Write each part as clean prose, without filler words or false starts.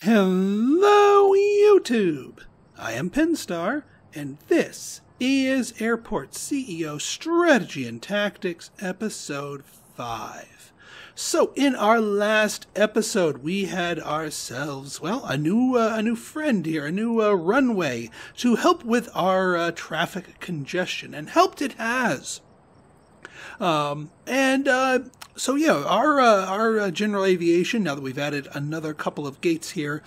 Hello, YouTube! I am Pinstar, and this is Airport CEO Strategy and Tactics, Episode 5. So, in our last episode, we had ourselves, well, a new friend here, a new runway to help with our traffic congestion, and helped it has. So yeah, our general aviation, now that we've added another couple of gates here,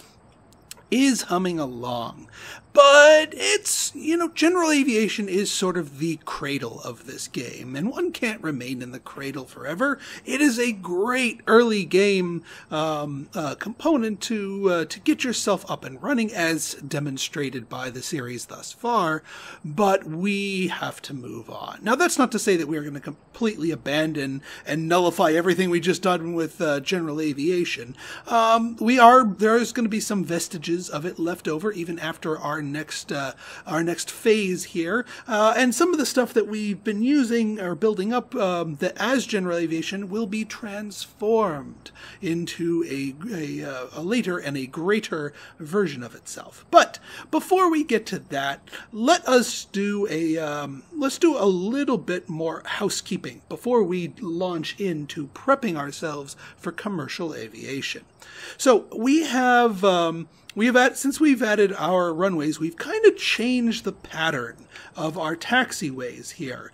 is humming along. But it's, general aviation is sort of the cradle of this game, and one can't remain in the cradle forever. It is a great early game component to get yourself up and running, as demonstrated by the series thus far, but we have to move on. Now, that's not to say that we're going to completely abandon and nullify everything we just done with general aviation. There's going to be some vestiges of it left over even after our next phase here, and some of the stuff that we've been using or building up that as general aviation will be transformed into a later and a greater version of itself. But before we get to that, let's do a little bit more housekeeping before we launch into prepping ourselves for commercial aviation. So since we've added our runways, we've kind of changed the pattern of our taxiways here.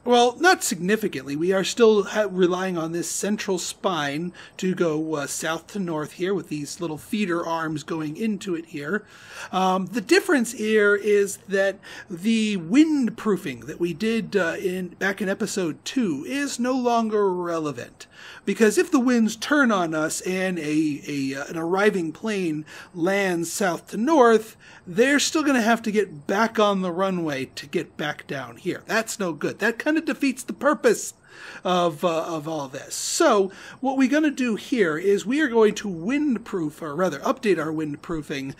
Well, not significantly. We are still relying on this central spine to go south to north here with these little feeder arms going into it here. The difference here is that the wind proofing that we did back in episode 2 is no longer relevant. Because if the winds turn on us and an arriving plane lands south to north, they're still going to have to get back on the runway to get back down here. That's no good. That kind of defeats the purpose of all this. So what we're going to do here is we are going to windproof, or rather update our windproofing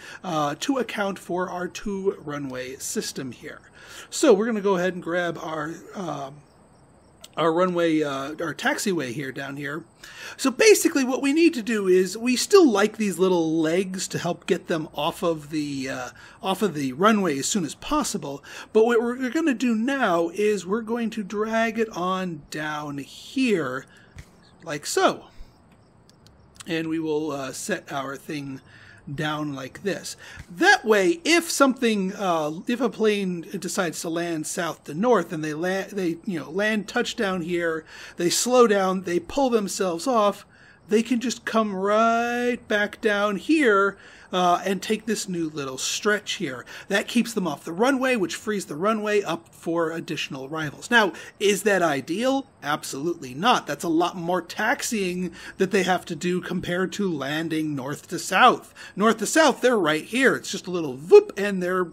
to account for our 2-runway system here. So we're going to go ahead and grab our runway, our taxiway here down here. So basically what we need to do is, we still like these little legs to help get them off of the runway as soon as possible, but what we're going to do now is we're going to drag it on down here like so, and we will set our thing down like this. That way, if a plane decides to land south to north and they land touchdown here, they slow down, they pull themselves off, they can just come right back down here and take this new little stretch here. That keeps them off the runway, which frees the runway up for additional arrivals. Now, is that ideal? Absolutely not. That's a lot more taxiing that they have to do compared to landing north to south. North to south, they're right here. It's just a little whoop, and they're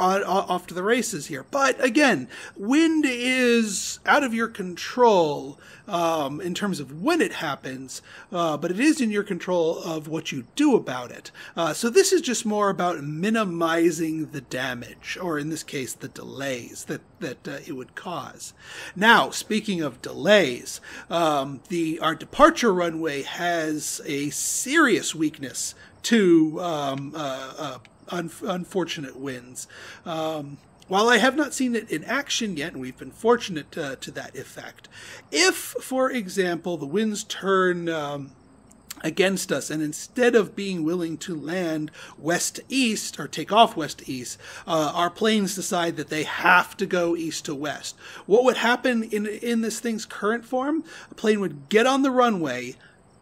off to the races here. But again, wind is out of your control in terms of when it happens, but it is in your control of what you do about it. So this is just more about minimizing the damage, or in this case, the delays that it would cause. Now, speaking of delays, our departure runway has a serious weakness to unfortunate winds. While I have not seen it in action yet, and we've been fortunate to that effect, if, for example, the winds turn against us, and instead of being willing to land west to east, or take off west to east, our planes decide that they have to go east to west, what would happen in this thing's current form? A plane would get on the runway,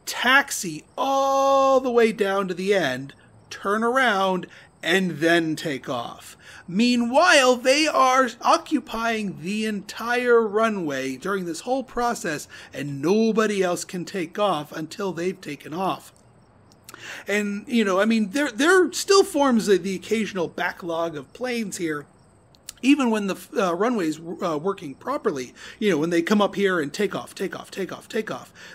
taxi all the way down to the end, turn around, and then take off. Meanwhile, they are occupying the entire runway during this whole process, and nobody else can take off until they've taken off. And, there still forms the occasional backlog of planes here, even when the runway's working properly. When they come up here and take off,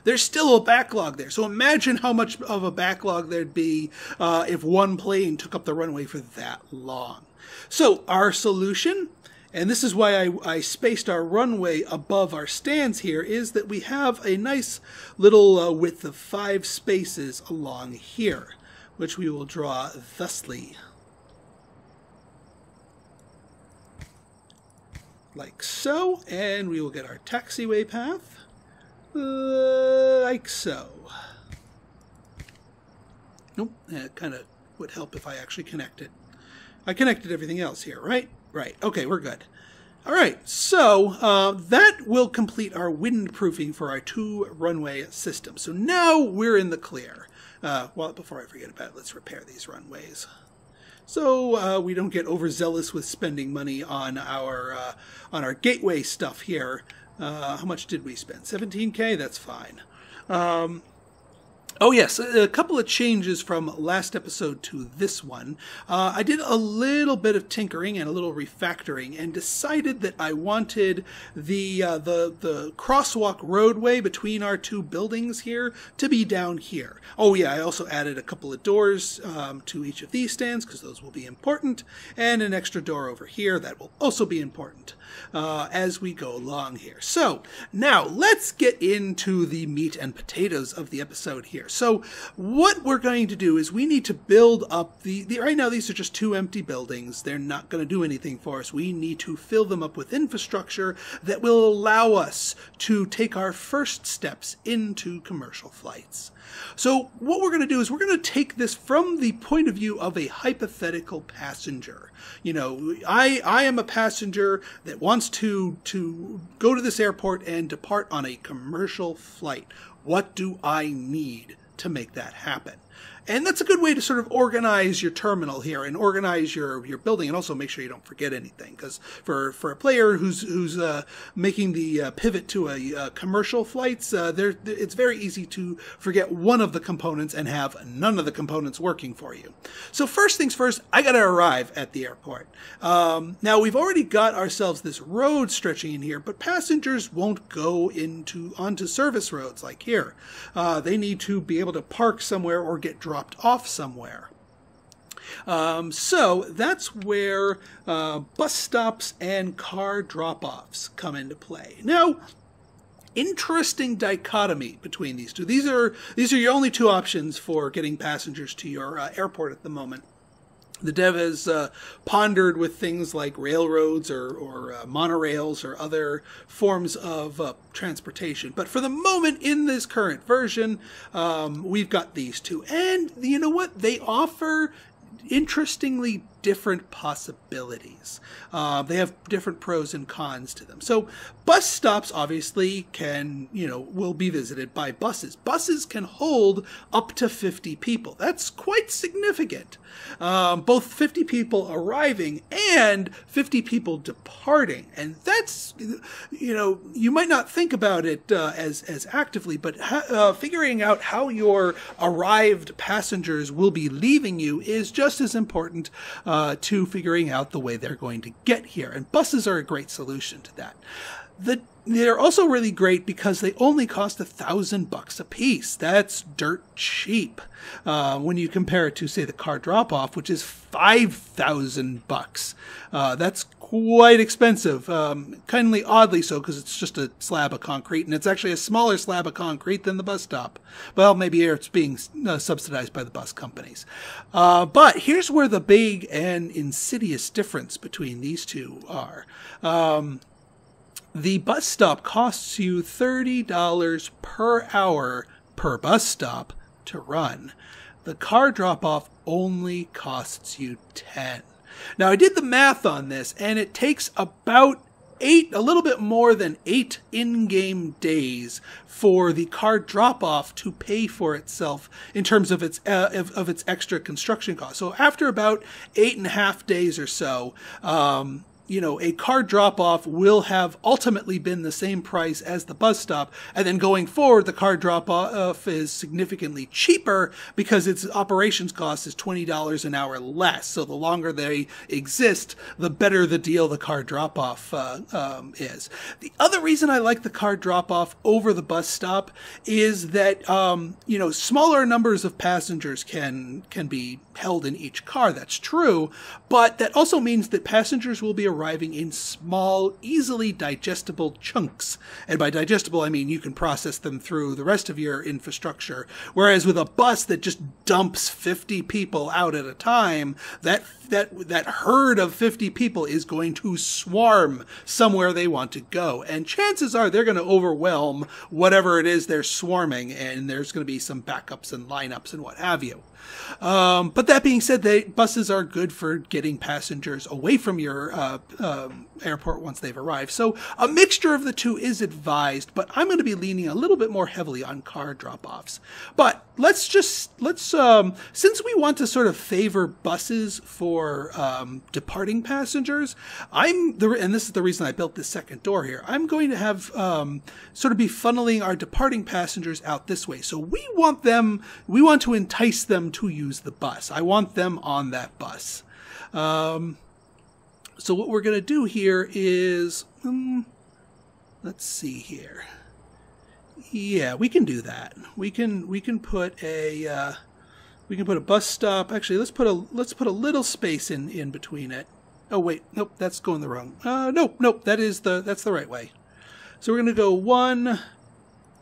there's still a backlog there. So imagine how much of a backlog there'd be if one plane took up the runway for that long. So our solution, and this is why I spaced our runway above our stands here, is that we have a nice little width of 5 spaces along here. which we will draw thusly. Like so, and we will get our taxiway path, like so. Nope, it kind of would help if I actually connected. I connected everything else here, right? Right, okay, we're good. All right, so that will complete our windproofing for our 2 runway system. So now we're in the clear. Well, before I forget about it, let's repair these runways. So we don't get overzealous with spending money on our gateway stuff here. How much did we spend? 17K? That's fine. Oh yes, a couple of changes from last episode to this one. I did a little bit of tinkering and a little refactoring and decided that I wanted the crosswalk roadway between our 2 buildings here to be down here. Oh yeah, I also added a couple of doors to each of these stands because those will be important, and an extra door over here that will also be important as we go along here. So now let's get into the meat and potatoes of the episode here. So what we're going to do is we need to build up right now these are just 2 empty buildings. They're not going to do anything for us. We need to fill them up with infrastructure that will allow us to take our first steps into commercial flights. So what we're going to do is we're going to take this from the point of view of a hypothetical passenger. You know, I am a passenger that wants to go to this airport and depart on a commercial flight. What do I need to make that happen? And that's a good way to sort of organize your terminal here and organize your building, and also make sure you don't forget anything. Because for a player who's making the pivot to a commercial flights, it's very easy to forget one of the components and have none of the components working for you. So first things first, I got to arrive at the airport. Now we've already got ourselves this road stretching in here, but passengers won't go onto service roads like here. They need to be able to park somewhere or get dropped off somewhere. So that's where bus stops and car drop-offs come into play. Now, interesting dichotomy between these two. These are your only 2 options for getting passengers to your airport at the moment. The dev has pondered with things like railroads or monorails or other forms of transportation. But for the moment, in this current version, we've got these 2. And you know what? They offer interestingly different possibilities. They have different pros and cons to them. So bus stops obviously will be visited by buses. Buses can hold up to 50 people. That's quite significant. Both 50 people arriving and 50 people departing. And that's, you might not think about it as actively, but figuring out how your arrived passengers will be leaving you is just as important to figuring out the way they're going to get here. And buses are a great solution to that. They're also really great because they only cost $1,000 a piece. That's dirt cheap when you compare it to, say, the car drop-off, which is $5,000. That's quite expensive, kindly oddly so, because it's just a slab of concrete, and it's actually a smaller slab of concrete than the bus stop. Well, maybe it's being subsidized by the bus companies. But here's where the big and insidious difference between these 2 are. The bus stop costs you $30 per hour per bus stop to run. The car drop-off only costs you $10. Now, I did the math on this, and it takes about a little bit more than 8 in-game days for the car drop-off to pay for itself in terms of its extra construction costs. So after about 8.5 days or so, a car drop-off will have ultimately been the same price as the bus stop. And then going forward, the car drop-off is significantly cheaper because its operations cost is $20 an hour less. So the longer they exist, the better the deal the car drop-off is. The other reason I like the car drop-off over the bus stop is that, smaller numbers of passengers can be held in each car. That's true. But that also means that passengers will be arriving in small, easily digestible chunks. And by digestible, I mean you can process them through the rest of your infrastructure. Whereas with a bus that just dumps 50 people out at a time, that herd of 50 people is going to swarm somewhere they want to go. And chances are they're going to overwhelm whatever it is they're swarming, and there's going to be some backups and lineups and what have you. But that being said, buses are good for getting passengers away from your airport once they've arrived. So a mixture of the two is advised, but I'm going to be leaning a little bit more heavily on car drop-offs. But let's since we want to sort of favor buses for departing passengers, and this is the reason I built this second door here, I'm going to have sort of be funneling our departing passengers out this way. So we want to entice them to use the bus. I want them on that bus. So what we're going to do here is, let's see here. Yeah, we can do that. We can put a bus stop. Actually, let's put a little space in between it. Oh wait, nope, that's going the wrong. Nope, that's the right way. So we're going to go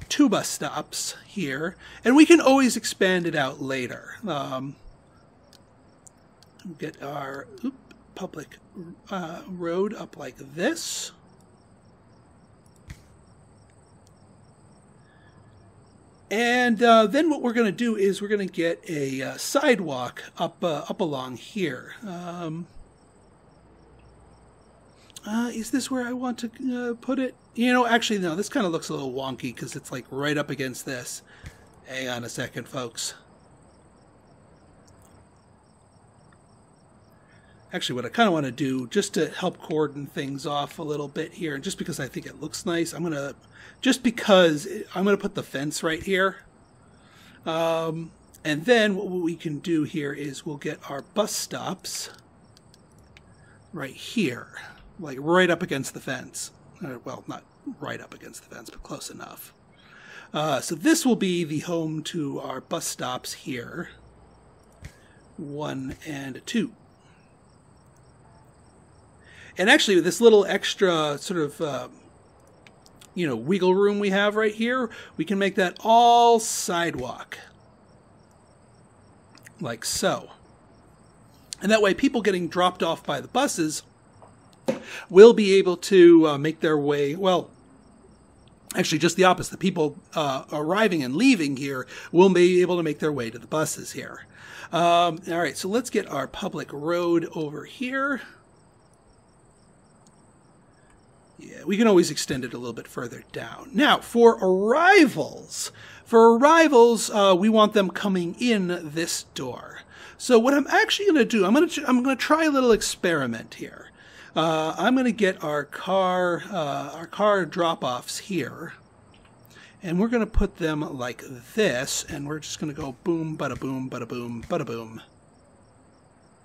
2 bus stops here, and we can always expand it out later. Get our public road up like this. And then what we're going to do is we're going to get a sidewalk up along here. Is this where I want to put it? You know, actually, no, this kind of looks a little wonky because it's like right up against this. Hang on a second, folks. Actually, what I kind of want to do, just to help cordon things off a little bit here, and just because I think it looks nice, I'm going to put the fence right here. And then what we can do here is we'll get our bus stops right here, like right up against the fence. Well, not right up against the fence, but close enough. So this will be the home to our bus stops here. 1 and 2. And actually, with this little extra sort of, wiggle room we have right here, we can make that all sidewalk. Like so. And that way, people getting dropped off by the buses will be able to make their way, well, actually just the opposite. People arriving and leaving here will be able to make their way to the buses here. All right, so let's get our public road over here. Yeah, we can always extend it a little bit further down. Now, for arrivals, we want them coming in this door. So what I'm actually going to do, I'm going to try a little experiment here. I'm going to get our car drop-offs here, and we're going to put them like this, and we're just going to go boom, bada boom, bada boom, bada boom.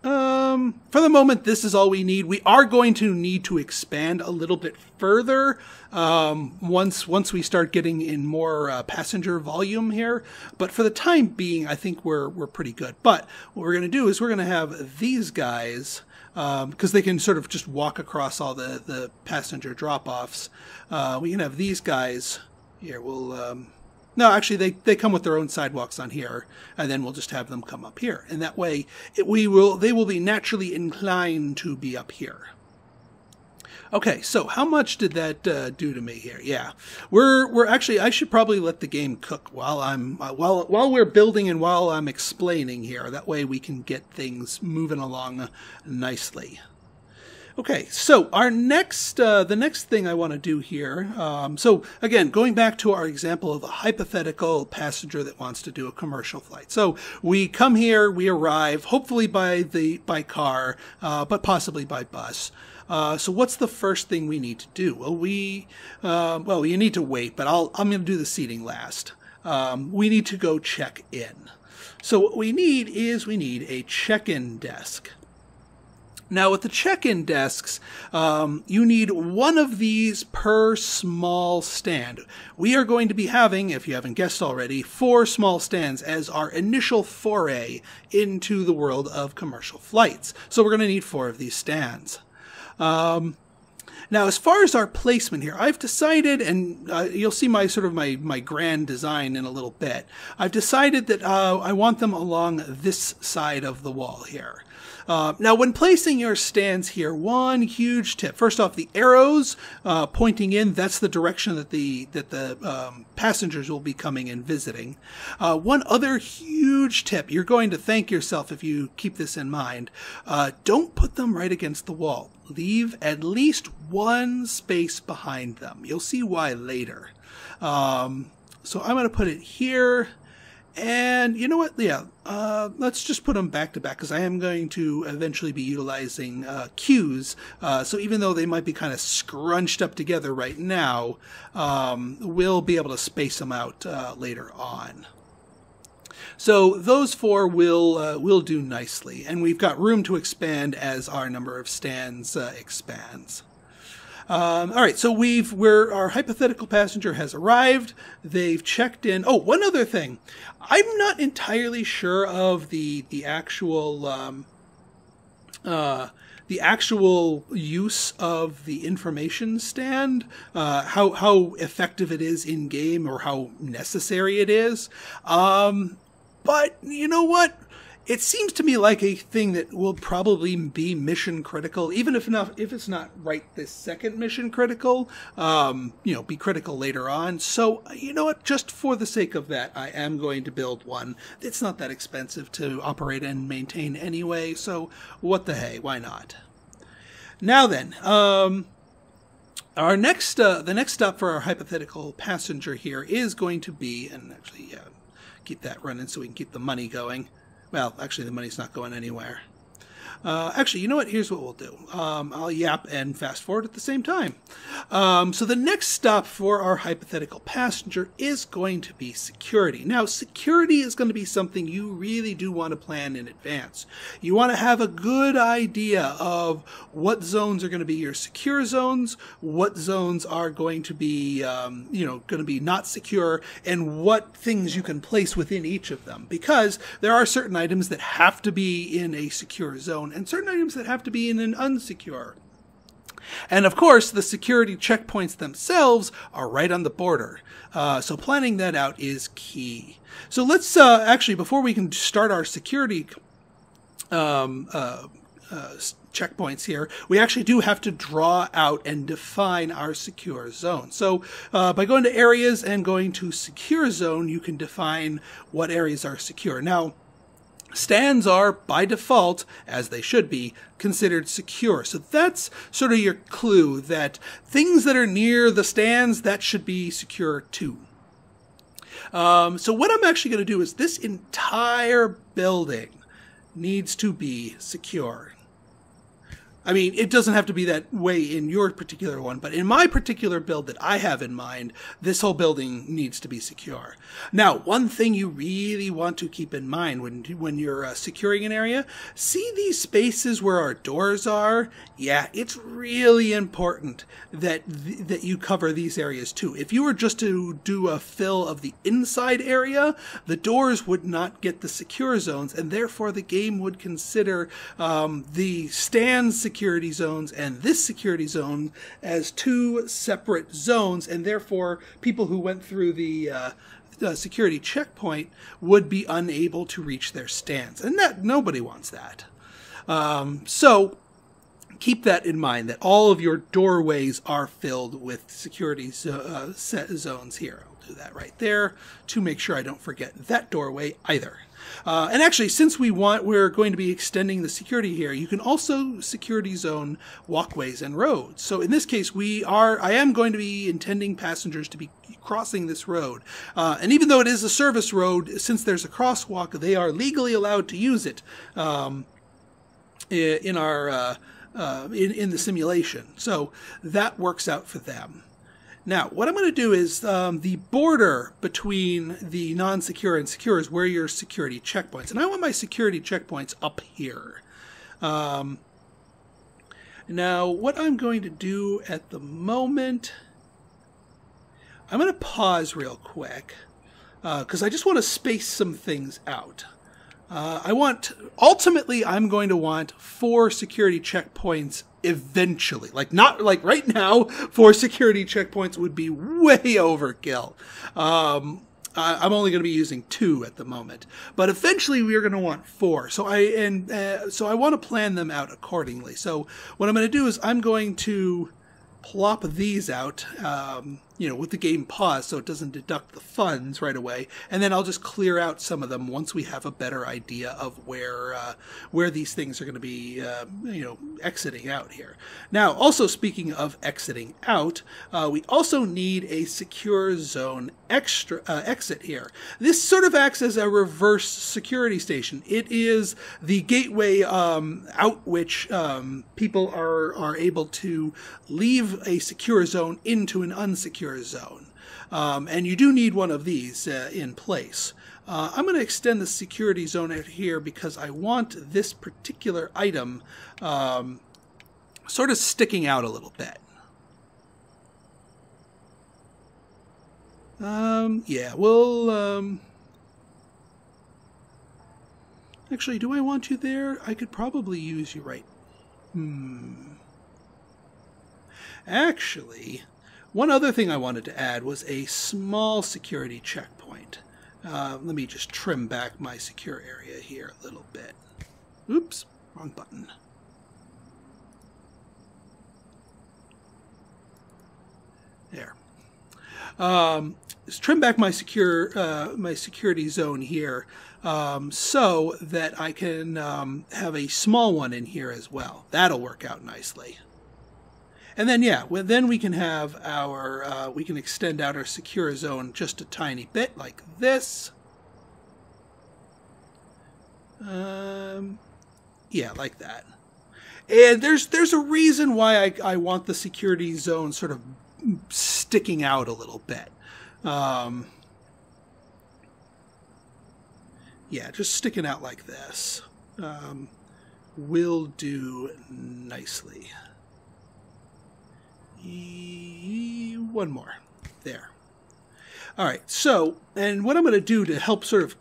For the moment, this is all we need. We are going to need to expand a little bit further once we start getting in more passenger volume here. But for the time being, I think we're pretty good. But what we're going to do is we're going to have these guys, because they can sort of just walk across all the passenger drop-offs. We can have these guys here. No, actually, they come with their own sidewalks on here, and then we'll just have them come up here. And that way, they will be naturally inclined to be up here. Okay, so how much did that do to me here? Yeah, we're actually, I should probably let the game cook while we're building and while I'm explaining here. That way, we can get things moving along nicely. Okay, so the next thing I want to do here, so again, going back to our example of a hypothetical passenger that wants to do a commercial flight. So we come here, we arrive, hopefully by car, but possibly by bus. So what's the first thing we need to do? Well, you need to wait, but I'm going to do the seating last. We need to go check in. So what we need a check-in desk. Now, with the check-in desks, you need one of these per small stand. We are going to be having, if you haven't guessed already, 4 small stands as our initial foray into the world of commercial flights. So we're going to need 4 of these stands. Now, as far as our placement here, I've decided, and you'll see my sort of my grand design in a little bit. I've decided that I want them along this side of the wall here. Now, when placing your stands here, one huge tip. First off, the arrows pointing in, that's the direction that the passengers will be coming and visiting. One other huge tip, you're going to thank yourself if you keep this in mind. Don't put them right against the wall. Leave at least one space behind them. You'll see why later. So I'm going to put it here. And you know what? Yeah, let's just put them back to back because I am going to eventually be utilizing queues. So even though they might be kind of scrunched up together right now, we'll be able to space them out later on. So those four will do nicely, and we've got room to expand as our number of stands expands. All right, so our hypothetical passenger has arrived. They've checked in. Oh, one other thing, I'm not entirely sure of the actual use of the information stand, how effective it is in game or how necessary it is. But you know what? It seems to me like a thing that will probably be mission critical, even if it's not right this second mission critical, be critical later on. So, you know what? Just for the sake of that, I am going to build one. It's not that expensive to operate and maintain anyway, so what the hey, why not? Now then, the next stop for our hypothetical passenger here is going to be, and actually, keep that running so we can keep the money going. Well, actually, the money's not going anywhere. Actually, you know what? Here's what we'll do. I'll yap and fast forward at the same time. So the next stop for our hypothetical passenger is going to be security. Now, security is going to be something you really do want to plan in advance. You want to have a good idea of what zones are going to be your secure zones, what zones are going to be, going to be not secure, and what things you can place within each of them. Because there are certain items that have to be in a secure zone, and certain items that have to be in an unsecure. And of course, the security checkpoints themselves are right on the border. So planning that out is key. So let's actually, before we can start our security checkpoints here, we actually do have to draw out and define our secure zone. So by going to areas and going to secure zone, you can define what areas are secure. Now, stands are, by default, as they should be, considered secure. So that's sort of your clue that things that are near the stands, that should be secure too. So what I'm actually going to do is this entire building needs to be secure. I mean, it doesn't have to be that way in your particular one, but in my particular build that I have in mind, this whole building needs to be secure. Now, one thing you really want to keep in mind when you're securing an area, see these spaces where our doors are? Yeah, it's really important that you cover these areas too. If you were just to do a fill of the inside area, the doors would not get the secure zones, and therefore the game would consider the stands security zones and this security zone as two separate zones, and therefore people who went through the security checkpoint would be unable to reach their stands, and that nobody wants that. So keep that in mind, that all of your doorways are filled with security zones here. I'll do that right there to make sure I don't forget that doorway either. And actually, since we're going to be extending the security here, you can also security zone walkways and roads. So in this case, I am going to be intending passengers to be crossing this road. And even though it is a service road, since there's a crosswalk, they are legally allowed to use it in the simulation. So that works out for them. Now, what I'm going to do is the border between the non-secure and secure is where your security checkpoints. And I want my security checkpoints up here. Now, what I'm going to do at the moment, I'm going to pause real quick because I just want to space some things out. Ultimately, I'm going to want 4 security checkpoints eventually. Like, not like right now, 4 security checkpoints would be way overkill. I'm only going to be using 2 at the moment, but eventually we are going to want 4. So I want to plan them out accordingly. So what I'm going to do is I'm going to plop these out, with the game paused so it doesn't deduct the funds right away, and then I'll just clear out some of them once we have a better idea of where these things are going to be, exiting out here. Now, also speaking of exiting out, we also need a secure zone exit here. This sort of acts as a reverse security station. It is the gateway out which people are able to leave a secure zone into an unsecure zone. And you do need one of these in place. I'm going to extend the security zone out here because I want this particular item sort of sticking out a little bit. Yeah, we'll... Actually, do I want you there? I could probably use you right... Actually, one other thing I wanted to add was a small security checkpoint. Let me just trim back my secure area here a little bit. Oops, wrong button. There. Just trim back my security zone here so that I can have a small one in here as well. That'll work out nicely. And then, yeah, then we can have our, we can extend out our secure zone just a tiny bit, like this. Yeah, like that. And there's a reason why I want the security zone sort of sticking out a little bit. Yeah, just sticking out like this. Will do nicely. One more. There. All right. So, and what I'm going to do to help sort of,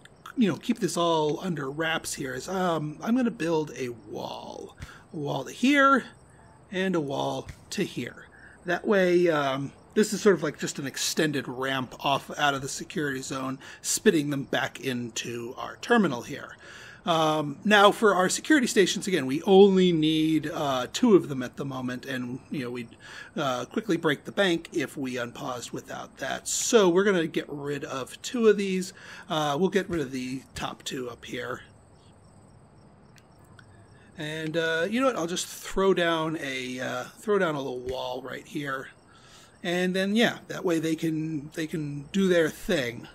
keep this all under wraps here is I'm going to build a wall. A wall to here and a wall to here. That way, this is sort of like just an extended ramp off out of the security zone, spitting them back into our terminal here. Now, for our security stations, again, we only need 2 of them at the moment, and we'd quickly break the bank if we unpaused without that. So we're going to get rid of 2 of these. We'll get rid of the top 2 up here. And you know what? I'll just throw down a little wall right here, and then yeah, that way they can do their thing.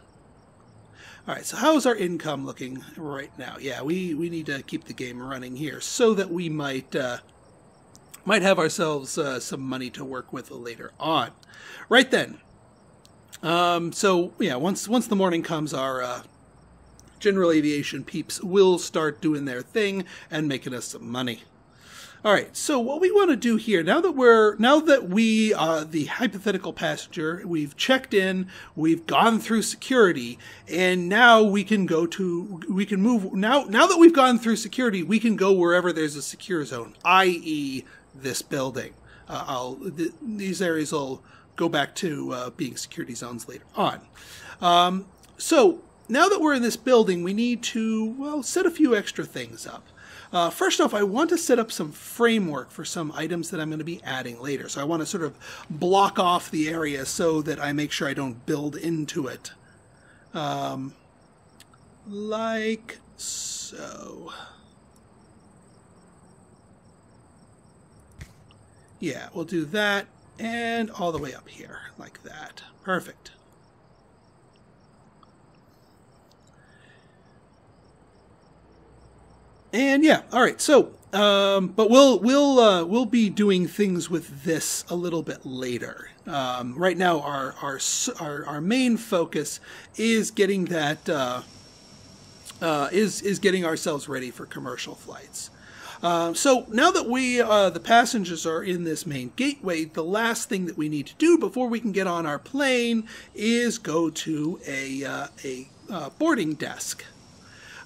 All right, so how's our income looking right now? Yeah, we need to keep the game running here so that we might have ourselves some money to work with later on. Right then. So yeah, once the morning comes, our general aviation peeps will start doing their thing and making us some money. All right, so what we want to do here, now that we are the hypothetical passenger, we've checked in, we've gone through security, and now we can move, now that we've gone through security, we can go wherever there's a secure zone, i.e. this building. These areas will go back to being security zones later on. So now that we're in this building, we need to, well, set a few extra things up. First off, I want to set up some framework for some items that I'm going to be adding later. So I want to sort of block off the area so that I make sure I don't build into it. Like so. Yeah, we'll do that and all the way up here like that. Perfect. And yeah, all right. So, but we'll be doing things with this a little bit later. Right now, our main focus is getting that is getting ourselves ready for commercial flights. So now that the passengers are in this main gateway, the last thing that we need to do before we can get on our plane is go to a boarding desk.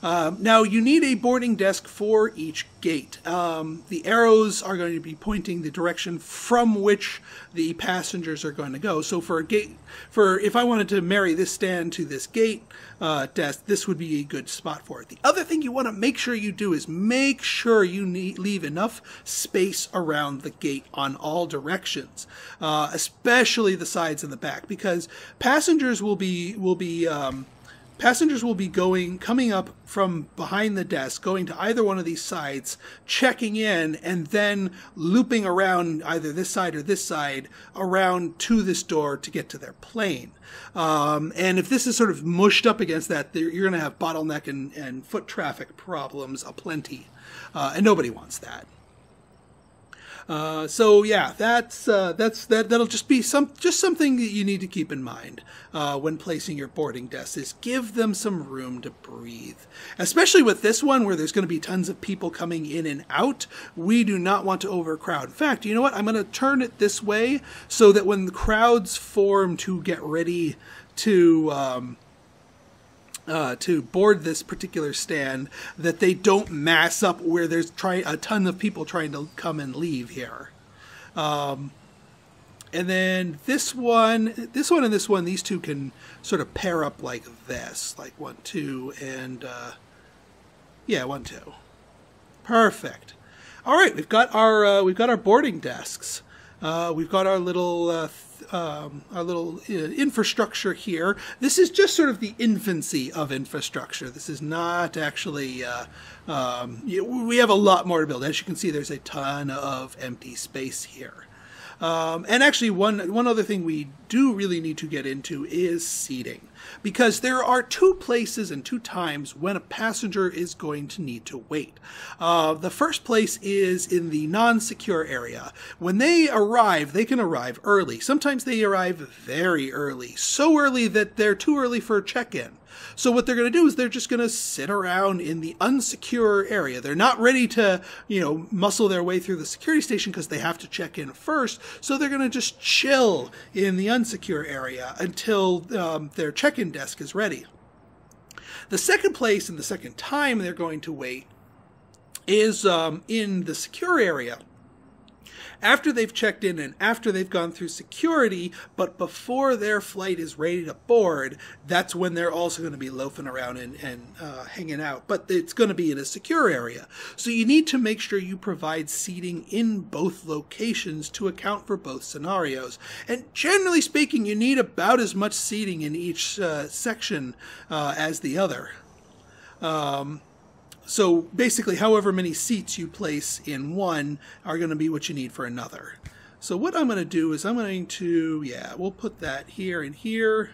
Now, you need a boarding desk for each gate. The arrows are going to be pointing the direction from which the passengers are going to go. So for a gate, if I wanted to marry this stand to this gate desk, this would be a good spot for it. The other thing you want to make sure you do is make sure you leave enough space around the gate on all directions, especially the sides and the back, because passengers will be coming up from behind the desk, going to either one of these sides, checking in, and then looping around either this side or this side around to this door to get to their plane. And if this is sort of mushed up against that, you're going to have bottleneck and foot traffic problems aplenty, and nobody wants that. So yeah, that'll just be something that you need to keep in mind when placing your boarding desks, is give them some room to breathe. Especially with this one where there's going to be tons of people coming in and out, we do not want to overcrowd. In fact, you know what? I'm going to turn it this way so that when the crowds form to get ready to board this particular stand, that they don't mass up where there's a ton of people trying to come and leave here. And then this one, and this one, these two can sort of pair up like this, like 1, 2, and yeah, 1, 2. Perfect. All right, we've got our boarding desks. We've got our little infrastructure here. This is just sort of the infancy of infrastructure. This is not actually, we have a lot more to build. As you can see, there's a ton of empty space here. And actually, one other thing we do really need to get into is seating, because there are 2 places and 2 times when a passenger is going to need to wait. The first place is in the non-secure area. When they arrive, they can arrive early. Sometimes they arrive very early, so early that they're too early for check-in. So what they're going to do is they're just going to sit around in the unsecure area. They're not ready to, muscle their way through the security station because they have to check in first. So they're going to just chill in the unsecure area until their check-in desk is ready. The second place and the second time they're going to wait is in the secure area. After they've checked in and after they've gone through security, but before their flight is ready to board, that's when they're also going to be loafing around and hanging out. But it's going to be in a secure area. So you need to make sure you provide seating in both locations to account for both scenarios. And generally speaking, you need about as much seating in each section as the other. So basically, however many seats you place in one are going to be what you need for another. So what I'm going to do is I'm going to, we'll put that here and here.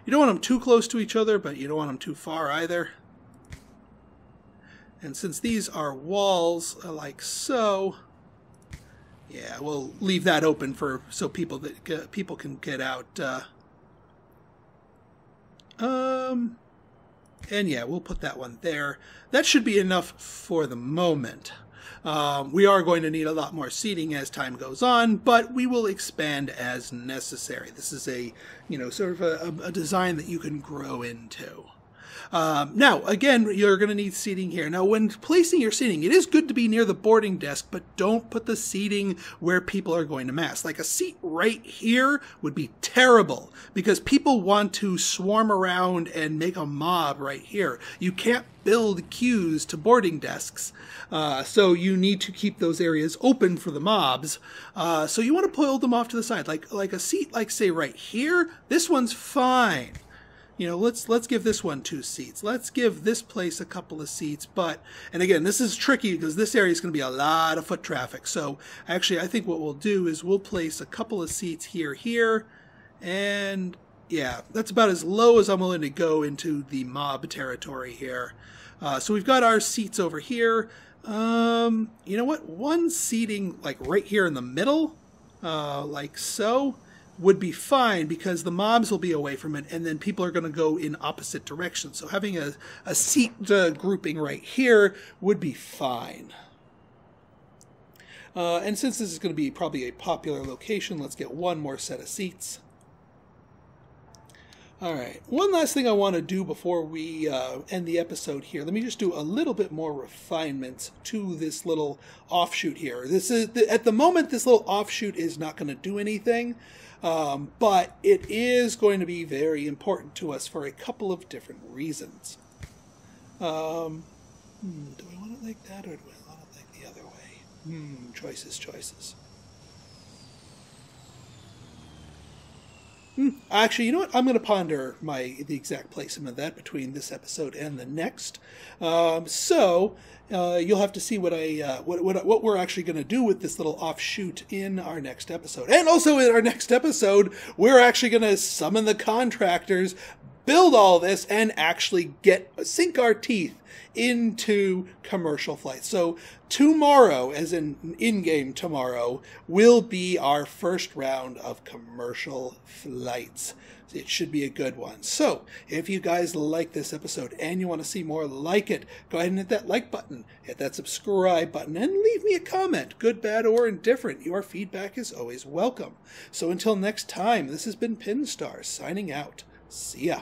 You don't want them too close to each other, but you don't want them too far either. And since these are walls like so, we'll leave that open so people can get out. And we'll put that one there. That should be enough for the moment. We are going to need a lot more seating as time goes on, but we will expand as necessary. This is a, sort of a design that you can grow into. Now, again, you're going to need seating here. Now, when placing your seating, it is good to be near the boarding desk, but don't put the seating where people are going to mass. Like a seat right here would be terrible because people want to swarm around and make a mob right here. You can't build queues to boarding desks, so you need to keep those areas open for the mobs. So you want to pull them off to the side. Like a seat, like say right here, this one's fine. Let's give this one 2 seats. Let's give this place a couple of seats. And again, this is tricky because this area is going to be a lot of foot traffic. So actually, I think what we'll do is we'll place a couple of seats here, and that's about as low as I'm willing to go into the mob territory here. So we've got our seats over here. You know what? One seating like right here in the middle, like so, would be fine because the mobs will be away from it and then people are going to go in opposite directions. So having a seat grouping right here would be fine. And since this is going to be probably a popular location, let's get one more set of seats. All right. One last thing I want to do before we end the episode here. Let me just do a little bit more refinements to this little offshoot here. This is at the moment, this little offshoot is not going to do anything, but it is going to be very important to us for a couple of different reasons. Do I want it like that, or do I want it like the other way? Choices. Actually, you know what? I'm going to ponder the exact placement of that between this episode and the next. So you'll have to see what we're actually going to do with this little offshoot in our next episode. And also in our next episode, we're actually going to summon the contractors, build all this, and actually sink our teeth into commercial flights. So tomorrow, as in-game tomorrow, will be our first round of commercial flights. It should be a good one. So if you guys like this episode and you want to see more like it, go ahead and hit that like button, hit that subscribe button, and leave me a comment, good, bad, or indifferent. Your feedback is always welcome. So until next time, this has been Pinstar signing out. See ya.